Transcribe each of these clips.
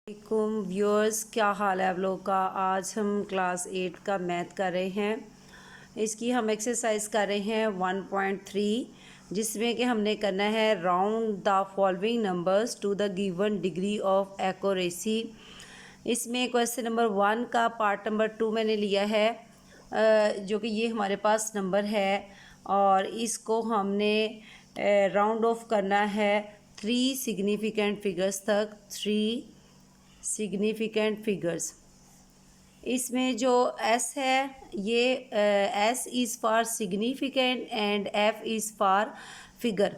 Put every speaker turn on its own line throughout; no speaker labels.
वालेकुम व्यूअर्स, क्या हाल है आप लोगों का। आज हम क्लास 8 का मैथ कर रहे हैं। इसकी हम एक्सरसाइज कर रहे हैं 1.3, जिसमें कि हमने करना है round the following numbers to the given degree of accuracy. इसमें क्वेश्चन नंबर 1 का पार्ट नंबर 2 मैंने लिया है, जो कि ये हमारे पास नंबर है और इसको हमने राउंड ऑफ करना है 3 सिग्निफिकेंट फिगर्स तक। 3 सिग्निफिकेंट फिगर्स। इसमें जो एस है ये S is for significant and F is for figure.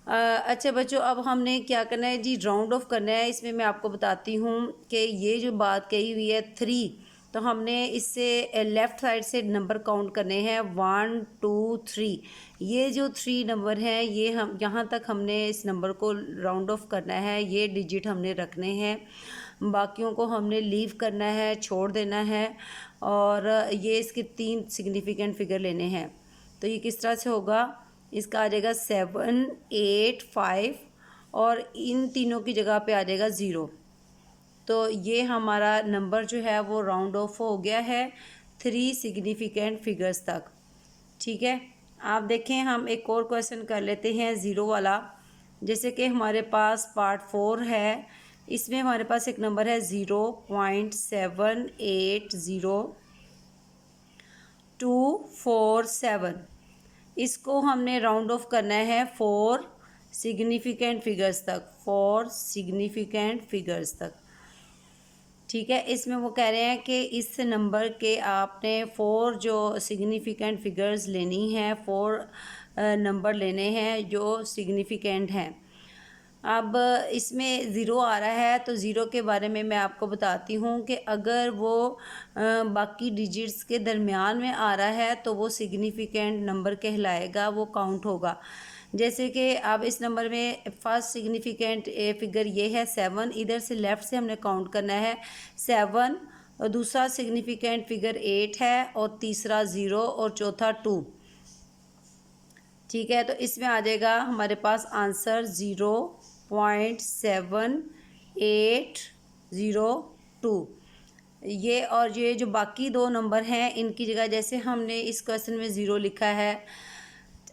अच्छा बच्चों, अब हमने क्या करना है जी, राउंड ऑफ करना है। इसमें मैं आपको बताती हूँ कि ये जो बात कही हुई है 3, तो हमने इससे लेफ़्ट साइड से नंबर काउंट करने हैं 1 2 3। ये जो 3 नंबर हैं ये हम यहाँ तक हमने इस नंबर को राउंड ऑफ करना है, ये डिजिट हमने रखने हैं, बाकियों को हमने लीव करना है, छोड़ देना है। और ये इसके 3 सिग्निफिकेंट फिगर लेने हैं। तो ये किस तरह से होगा, इसका आ जाएगा 7 8 5 और इन तीनों की जगह पे आ जाएगा 0। तो ये हमारा नंबर जो है वो राउंड ऑफ हो गया है 3 सिग्निफिकेंट फिगर्स तक। ठीक है, आप देखें हम एक और क्वेश्चन कर लेते हैं 0 वाला। जैसे कि हमारे पास पार्ट 4 है, इसमें हमारे पास एक नंबर है 0.780247। इसको हमने राउंड ऑफ करना है 4 सिग्निफिकेंट फिगर्स तक, 4 सिग्निफिकेंट फिगर्स तक। ठीक है, इसमें वो कह रहे हैं कि इस नंबर के आपने 4 जो सिग्निफिकेंट फिगर्स लेनी हैं, 4 नंबर लेने हैं जो सिग्निफिकेंट हैं। अब इसमें ज़ीरो आ रहा है तो ज़ीरो के बारे में मैं आपको बताती हूँ कि अगर वो बाकी डिजिट्स के दरमियान में आ रहा है तो वो सिग्निफिकेंट नंबर कहलाएगा, वो काउंट होगा। जैसे कि अब इस नंबर में फर्स्ट सिग्निफिकेंट फिगर ये है 7, इधर से लेफ़्ट से हमने काउंट करना है 7, और दूसरा सिग्निफिकेंट फिगर 8 है और तीसरा 0 और चौथा 2। ठीक है, तो इसमें आ जाएगा हमारे पास आंसर 0.7802। ये और ये जो बाकी 2 नंबर हैं इनकी जगह, जैसे हमने इस क्वेश्चन में 0 लिखा है,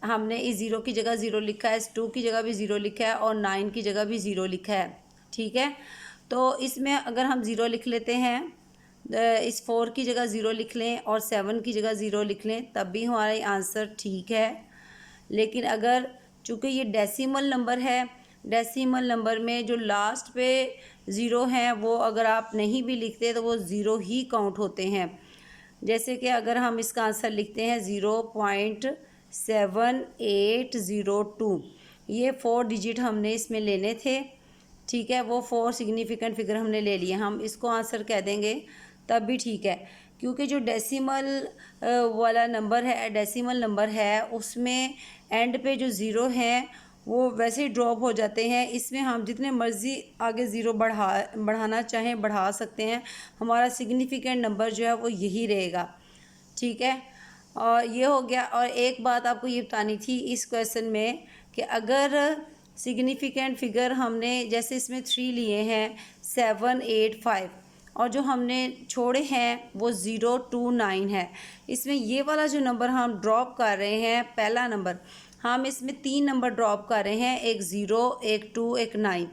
हमने इस 0 की जगह 0 लिखा है, इस 2 की जगह भी 0 लिखा है और 9 की जगह भी 0 लिखा है। ठीक है, तो इसमें अगर हम 0 लिख लेते हैं, इस 4 की जगह 0 लिख लें और 7 की जगह 0 लिख लें, तब भी हमारा आंसर ठीक है। लेकिन अगर चूँकि ये डेसिमल नंबर है, डेसिमल नंबर में जो लास्ट पे 0 हैं वो अगर आप नहीं भी लिखते तो वो 0 ही काउंट होते हैं। जैसे कि अगर हम इसका आंसर लिखते हैं 0.7802, ये 4 डिजिट हमने इसमें लेने थे। ठीक है, वो 4 सिग्निफिकेंट फिगर हमने ले लिए, हम इसको आंसर कह देंगे तब भी ठीक है, क्योंकि जो डेसिमल वाला नंबर है, डेसिमल नंबर है, उसमें एंड पे जो 0 हैं वो वैसे ही ड्रॉप हो जाते हैं। इसमें हम जितने मर्ज़ी आगे 0 बढ़ाना चाहें बढ़ा सकते हैं, हमारा सिग्निफिकेंट नंबर जो है वो यही रहेगा। ठीक है, और ये हो गया। और एक बात आपको ये बतानी थी इस क्वेश्चन में कि अगर सिग्निफिकेंट फिगर हमने जैसे इसमें 3 लिए हैं 7 8 5 और जो हमने छोड़े हैं वो 0 2 9 है, इसमें ये वाला जो नंबर हम ड्रॉप कर रहे हैं, पहला नंबर, हम इसमें 3 नंबर ड्रॉप कर रहे हैं, एक 0 एक 2 एक 9।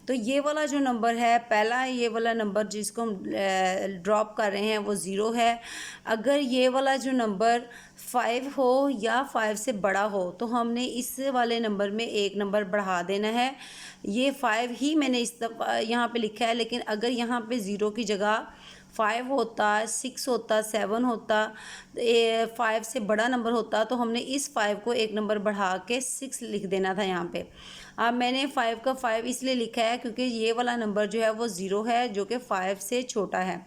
तो ये वाला जो नंबर है पहला, ये वाला नंबर जिसको हम ड्रॉप कर रहे हैं वो 0 है। अगर ये वाला जो नंबर 5 हो या 5 से बड़ा हो तो हमने इस वाले नंबर में एक नंबर बढ़ा देना है। ये 5 ही मैंने इस दफ़ा यहाँ पे लिखा है, लेकिन अगर यहाँ पे 0 की जगह 5 होता, 6 होता, 7 होता, 5 से बड़ा नंबर होता, तो हमने इस 5 को एक नंबर बढ़ा के 6 लिख देना था यहाँ पे। अब मैंने 5 का 5 इसलिए लिखा है क्योंकि ये वाला नंबर जो है वो 0 है, जो कि 5 से छोटा है।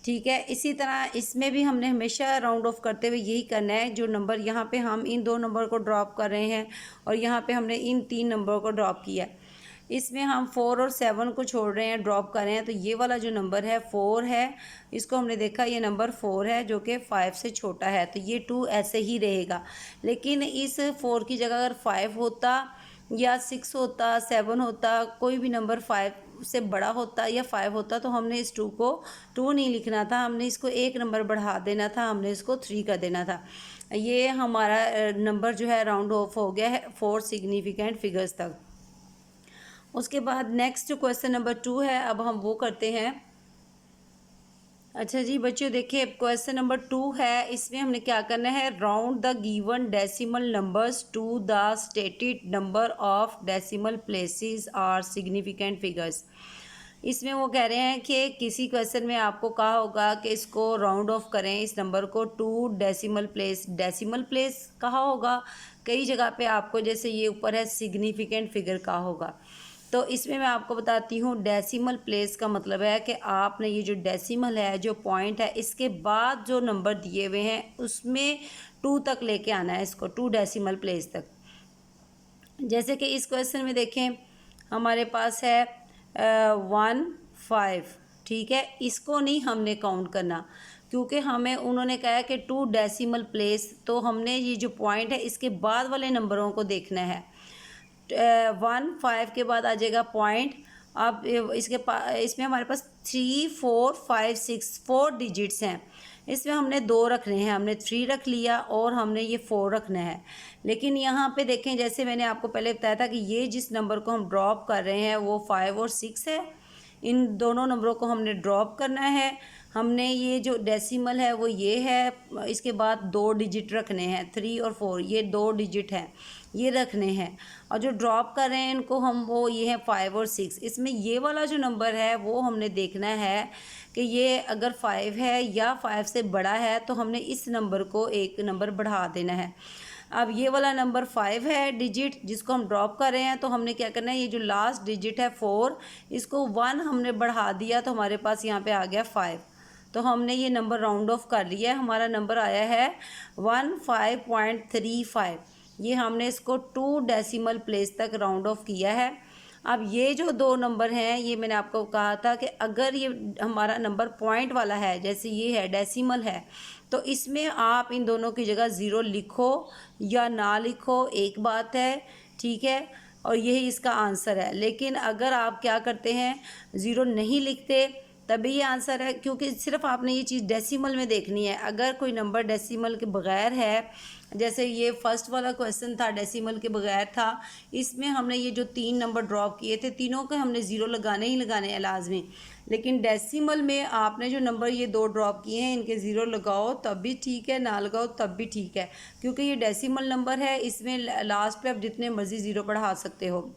ठीक है, इसी तरह इसमें भी हमने हमेशा राउंड ऑफ करते हुए यही करना है। जो नंबर यहाँ पे हम इन 2 नंबर को ड्रॉप कर रहे हैं और यहाँ पे हमने इन 3 नंबरों को ड्रॉप किया है, इसमें हम 4 और 7 को छोड़ रहे हैं, ड्रॉप कर रहे हैं। तो ये वाला जो नंबर है 4 है, इसको हमने देखा ये नंबर 4 है जो कि 5 से छोटा है, तो ये 2 ऐसे ही रहेगा। लेकिन इस 4 की जगह अगर 5 होता या 6 होता, 7 होता, कोई भी नंबर 5 से बड़ा होता या 5 होता तो हमने इस 2 को 2 नहीं लिखना था, हमने इसको एक नंबर बढ़ा देना था, हमने इसको 3 कर देना था। ये हमारा नंबर जो है राउंड ऑफ हो गया है 4 सिग्निफिकेंट फिगर्स तक। उसके बाद नेक्स्ट जो क्वेश्चन नंबर 2 है, अब हम वो करते हैं। अच्छा जी बच्चों देखिए, क्वेश्चन नंबर 2 है, इसमें हमने क्या करना है, round the given decimal numbers to the stated number of decimal places or significant figures. इसमें वो कह रहे हैं कि किसी क्वेश्चन में आपको कहा होगा कि इसको राउंड ऑफ करें, इस नंबर को टू डेसिमल प्लेस कहा होगा, कई जगह पे आपको जैसे ये ऊपर है सिग्निफिकेंट फिगर कहा होगा। तो इसमें मैं आपको बताती हूँ डेसिमल प्लेस का मतलब है कि आपने ये जो डेसिमल है, जो पॉइंट है, इसके बाद जो नंबर दिए हुए हैं उसमें 2 तक लेके आना है इसको, 2 डेसिमल प्लेस तक। जैसे कि इस क्वेश्चन में देखें हमारे पास है 1 5, ठीक है, इसको नहीं हमने काउंट करना क्योंकि हमें उन्होंने कहा है कि 2 डेसिमल प्लेस, तो हमने ये जो पॉइंट है इसके बाद वाले नंबरों को देखना है। 1 5 के बाद आ जाएगा पॉइंट। अब इसमें हमारे पास 3 4 5 6 4 डिजिट्स हैं, इसमें हमने 2 रखने हैं, हमने 3 रख लिया और हमने ये 4 रखना है। लेकिन यहाँ पे देखें, जैसे मैंने आपको पहले बताया था कि ये जिस नंबर को हम ड्रॉप कर रहे हैं वो 5 और 6 है, इन दोनों नंबरों को हमने ड्रॉप करना है। हमने ये जो डेसिमल है वो ये है, इसके बाद 2 डिजिट रखने हैं, 3 और 4, ये 2 डिजिट हैं, ये रखने हैं। और जो ड्रॉप कर रहे हैं इनको हम, वो ये है 5 और 6। इसमें ये वाला जो नंबर है वो हमने देखना है कि ये अगर 5 है या 5 से बड़ा है तो हमने इस नंबर को एक नंबर बढ़ा देना है। अब ये वाला नंबर 5 है डिजिट जिसको हम ड्रॉप कर रहे हैं, तो हमने क्या करना है, ये जो लास्ट डिजिट है 4, इसको 1 हमने बढ़ा दिया तो हमारे पास यहाँ पे आ गया 5। तो हमने ये नंबर राउंड ऑफ कर लिया है, हमारा नंबर आया है 15.35। ये हमने इसको 2 डेसिमल प्लेस तक राउंड ऑफ किया है। अब ये जो 2 नंबर हैं, ये मैंने आपको कहा था कि अगर ये हमारा नंबर पॉइंट वाला है, जैसे ये है डेसिमल है, तो इसमें आप इन दोनों की जगह 0 लिखो या ना लिखो, एक बात है, ठीक है, और यही इसका आंसर है। लेकिन अगर आप क्या करते हैं, 0 नहीं लिखते, तभी ये आंसर है, क्योंकि सिर्फ आपने ये चीज़ डेसिमल में देखनी है। अगर कोई नंबर डेसिमल के बगैर है, जैसे ये फर्स्ट वाला क्वेश्चन था डेसिमल के बगैर था, इसमें हमने ये जो 3 नंबर ड्रॉप किए थे, तीनों के हमने 0 लगाने ही लगाने हैं लाजमी। लेकिन डेसिमल में आपने जो नंबर ये 2 ड्रॉप किए हैं, इनके 0 लगाओ तब भी ठीक है, ना लगाओ तब भी ठीक है, क्योंकि ये डेसिमल नंबर है, इसमें लास्ट पे आप जितने मर्जी 0 बढ़ा सकते हो।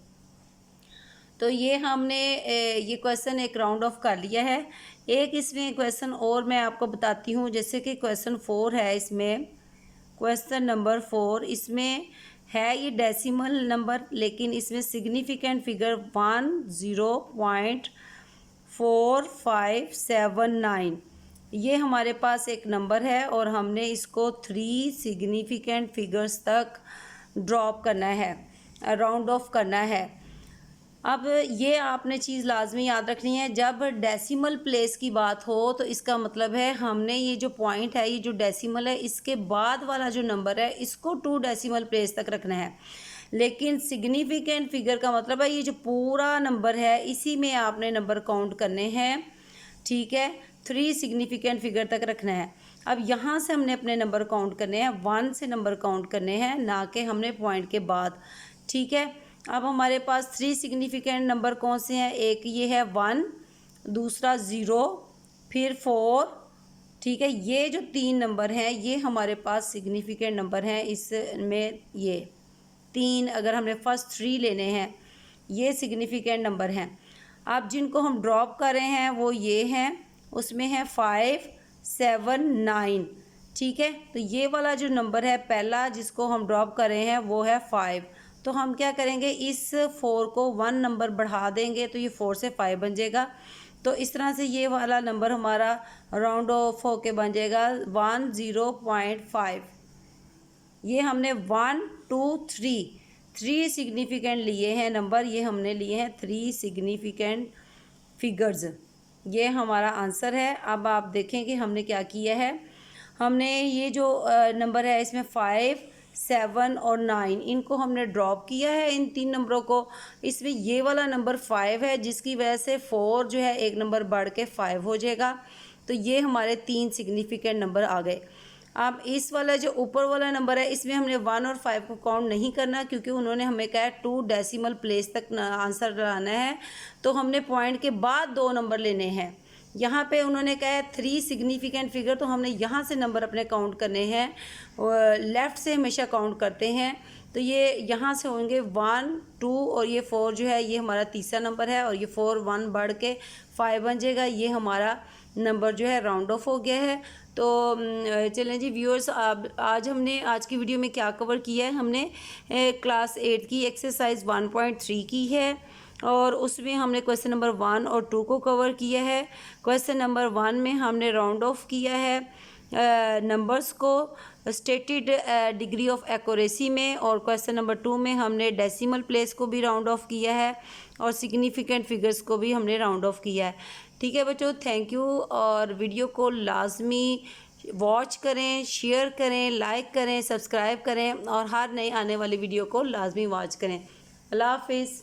तो ये हमने ये क्वेश्चन एक राउंड ऑफ कर लिया है। एक इसमें क्वेश्चन और मैं आपको बताती हूँ, जैसे कि क्वेश्चन 4 है, इसमें क्वेश्चन नंबर 4, इसमें है ये डेसिमल नंबर, लेकिन इसमें सिग्निफिकेंट फिगर 10.4579, ये हमारे पास एक नंबर है और हमने इसको 3 सिग्निफिकेंट फिगर्स तक ड्रॉप करना है, राउंड ऑफ करना है। अब ये आपने चीज़ लाजमी याद रखनी है, जब डेसिमल प्लेस की बात हो तो इसका मतलब है हमने ये जो पॉइंट है, ये जो डेसिमल है, इसके बाद वाला जो नंबर है इसको 2 डेसिमल प्लेस तक रखना है। लेकिन सिग्निफिकेंट फिगर का मतलब है ये जो पूरा नंबर है इसी में आपने नंबर काउंट करने हैं, ठीक है, 3 सिग्निफिकेंट फिगर तक रखना है। अब यहाँ से हमने अपने नंबर काउंट करने हैं, 1 से नंबर काउंट करने हैं, ना कि हमने पॉइंट के बाद, ठीक है। अब हमारे पास 3 सिग्निफिकेंट नंबर कौन से हैं, एक ये है 1, दूसरा 0, फिर 4, ठीक है। ये जो 3 नंबर हैं ये हमारे पास सिग्निफिकेंट नंबर हैं, इसमें ये 3, अगर हमने फर्स्ट 3 लेने हैं, ये सिग्निफिकेंट नंबर हैं। अब जिनको हम ड्रॉप कर रहे हैं वो ये हैं, उसमें है 5 7 9, ठीक है। तो ये वाला जो नंबर है पहला जिसको हम ड्रॉप कर रहे हैं वो है 5। तो हम क्या करेंगे, इस 4 को 1 नंबर बढ़ा देंगे तो ये 4 से 5 बन जाएगा। तो इस तरह से ये वाला नंबर हमारा राउंड ऑफ होके बन जाएगा 10.5। ये हमने 1 2 3 सिग्निफिकेंट लिए हैं नंबर, ये हमने लिए हैं 3 सिग्निफिकेंट फिगर्स, ये हमारा आंसर है। अब आप देखें कि हमने क्या किया है, हमने ये जो नंबर है इसमें 5 7 और 9 इनको हमने ड्रॉप किया है, इन 3 नंबरों को। इसमें ये वाला नंबर 5 है, जिसकी वजह से 4 जो है एक नंबर बढ़ के 5 हो जाएगा। तो ये हमारे 3 सिग्निफिकेंट नंबर आ गए। अब इस वाला जो ऊपर वाला नंबर है, इसमें हमने 1 और 5 को काउंट नहीं करना, क्योंकि उन्होंने हमें कहा है 2 डेसिमल प्लेस तक आंसर लाना है। तो हमने पॉइंट के बाद 2 नंबर लेने हैं। यहाँ पे उन्होंने कहा है 3 सिग्निफिकेंट फिगर, तो हमने यहाँ से नंबर अपने काउंट करने हैं, लेफ़्ट से हमेशा काउंट करते हैं। तो ये यहाँ से होंगे 1, 2 और ये 4 जो है ये हमारा तीसरा नंबर है, और ये 4 1 बढ़ के 5 बन जाएगा। ये हमारा नंबर जो है राउंड ऑफ हो गया है। तो चलें जी व्यूअर्स, आज हमने आज की वीडियो में क्या कवर किया है, हमने क्लास 8 की एक्सरसाइज 1.3 की है, और उसमें हमने क्वेश्चन नंबर 1 और 2 को कवर किया है। क्वेश्चन नंबर 1 में हमने राउंड ऑफ किया है नंबर्स को स्टेटेड डिग्री ऑफ एक्यूरेसी में, और क्वेश्चन नंबर 2 में हमने डेसिमल प्लेस को भी राउंड ऑफ किया है, और सिग्निफिकेंट फिगर्स को भी हमने राउंड ऑफ किया है। ठीक है बच्चों, थैंक यू। और वीडियो को लाजमी वॉच करें, शेयर करें, लाइक करें, सब्सक्राइब करें, और हर नई आने वाली वीडियो को लाजमी वॉच करें। अल्लाह हाफिज़।